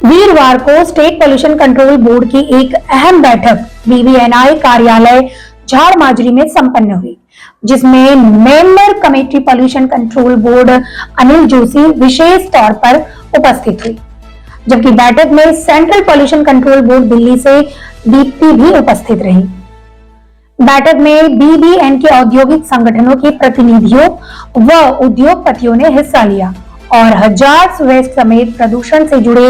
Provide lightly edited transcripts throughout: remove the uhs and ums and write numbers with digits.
वीरवार को state pollution control board की एक अहम बैठक बीबीएनआई कार्यालय झाड़माजरी में संपन्न हुई, जिसमें member committee pollution control board Anil Joshi विशेष तौर पर उपस्थित हुई, जबकि बैठक में central pollution control board Delhi से दीप्ति भी उपस्थित रही। बैठक में बीबीएन के औद्योगिक संगठनों के प्रतिनिधियों व उद्योगपतियों ने हिस्सा लिया और हजार्ड्स वेस्ट समेत प्रदूषण से जुड़े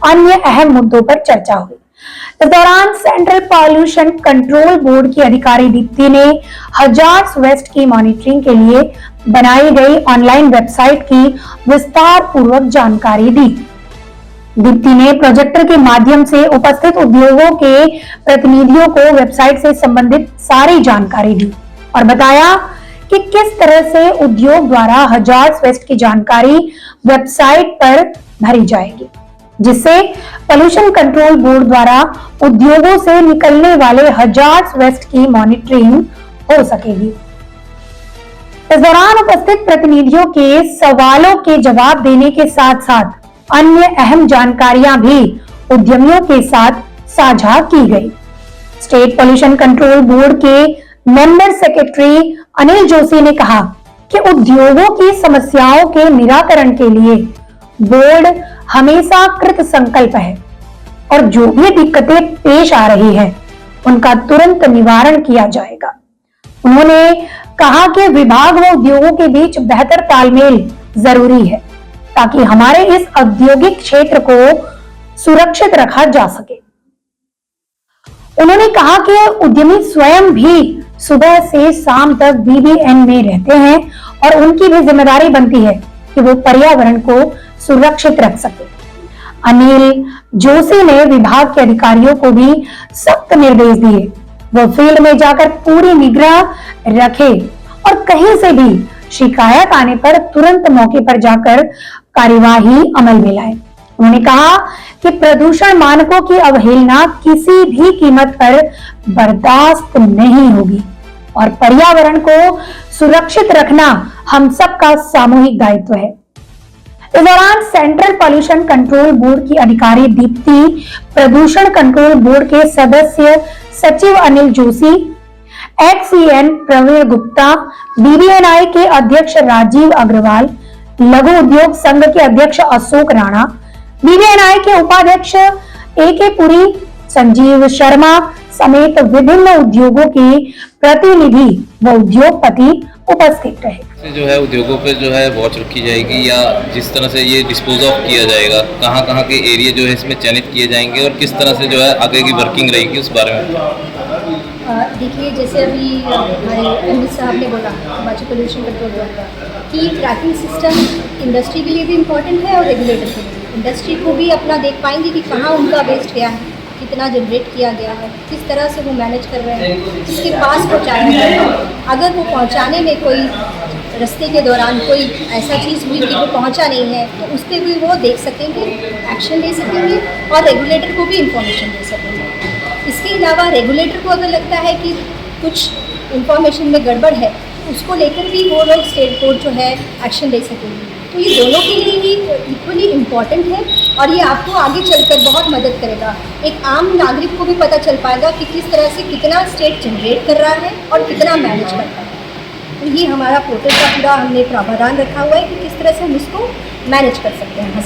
अन्य अहम मुद्दों पर चर्चा हुई। इस दौरान सेंट्रल पॉल्यूशन कंट्रोल बोर्ड की अधिकारी दीप्ति ने हजार्ड्स वेस्ट की मॉनिटरिंग के लिए बनाई गई ऑनलाइन वेबसाइट की विस्तार पूर्वक जानकारी दी। दीप्ति ने प्रोजेक्टर के माध्यम से उपस्थित उद्योगों के प्रतिनिधियों को वेबसाइट से संबंधित सारी जानकारी दी और बताया कि किस तरह से उद्योग द्वारा हजार्ड्स वेस्ट की जानकारी वेबसाइट पर भरी जाएगी, जिससे पोल्यूशन कंट्रोल बोर्ड द्वारा उद्योगों से निकलने वाले हजार्ड्स वेस्ट की मॉनिटरिंग हो सकेगी। इस दौरान उपस्थित प्रतिनिधियों के सवालों के जवाब देने के साथ साथ अन्य अहम जानकारियां भी उद्यमियों के साथ साझा की गई। स्टेट पोल्यूशन कंट्रोल बोर्ड के मेंबर सेक्रेटरी अनिल जोशी ने कहा कि उद्योगों की समस्याओं के निराकरण के लिए बोर्ड हमेशा कृत संकल्प है और जो भी दिक्कतें पेश आ रही है उनका तुरंत निवारण किया जाएगा। उन्होंने कहा कि विभाग व उद्योगों के बीच बेहतर तालमेल जरूरी है ताकि हमारे इस औद्योगिक क्षेत्र को सुरक्षित रखा जा सके। उन्होंने कहा कि उद्यमी स्वयं भी सुबह से शाम तक बीबीएन में रहते हैं और उनकी भी जिम्मेदारी बनती है कि वो पर्यावरण को सुरक्षित रख सके। अनिल जोशी ने विभाग के अधिकारियों को भी सख्त निर्देश दिए, वो फील्ड में जाकर पूरी निगराह रखे और कहीं से भी शिकायत आने पर तुरंत मौके पर जाकर कार्यवाही अमल में लाए। उन्होंने कहा कि प्रदूषण मानकों की अवहेलना किसी भी कीमत पर बर्दाश्त नहीं होगी और पर्यावरण को सुरक्षित रखना हम सबका सामूहिक दायित्व है। इस दौरान सेंट्रल पॉल्यूशन कंट्रोल बोर्ड की अधिकारी दीप्ति, प्रदूषण कंट्रोल बोर्ड के सदस्य सचिव अनिल जोशी, एक्सईएन प्रवीण गुप्ता, बीबीएनआई के अध्यक्ष राजीव अग्रवाल, लघु उद्योग संघ के अध्यक्ष अशोक राणा, बीबीएनआई के उपाध्यक्ष एके पुरी, संजीव शर्मा समेत विभिन्न उद्योगों के प्रतिनिधि व उद्योगपति उपस्थित रहे। जो है उद्योगों पे जो है वॉच रखी जाएगी या जिस तरह से ये डिस्पोज ऑफ किया जाएगा, कहाँ के एरिया जो है इसमें चयनित किए जाएंगे और किस तरह से जो है आगे की वर्किंग रहेगी उस बारे में। देखिए, जैसे अभी हमारे अमित साहब ने बोला हिमाचल पोल्यूशन कंट्रोल बोर्ड का कि ट्रैकिंग सिस्टम इंडस्ट्री के लिए भी इम्पोर्टेंट है और रेगुलेटर के लिए। इंडस्ट्री को भी अपना देख पाएंगे कि कहाँ उनका वेस्ट गया है, कितना जनरेट किया गया है, किस तरह से वो मैनेज कर रहे हैं, किसके पास पहुँचाया गया है। अगर वो पहुँचाने में कोई रास्ते के दौरान कोई ऐसा चीज़ हुई कि वो पहुँचा नहीं है तो उस पर भी वो देख सकेंगे, एक्शन ले सकेंगे और रेगुलेटर को भी इंफॉर्मेशन दे सकेंगे। इसके अलावा रेगुलेटर को अगर लगता है कि कुछ इंफॉर्मेशन में गड़बड़ है, उसको लेकर भी वो लोग स्टेट बोर्ड जो है एक्शन ले सकेंगे। तो ये दोनों के लिए ही इक्वली इम्पॉर्टेंट है और ये आपको आगे चलकर बहुत मदद करेगा। एक आम नागरिक को भी पता चल पाएगा कि किस तरह से कितना स्टेट जनरेट कर रहा है और कितना मैनेज करता है। तो ये हमारा पोर्टल का पूरा हमने प्रावधान रखा हुआ है कि किस तरह से हम इसको मैनेज कर सकते हैं।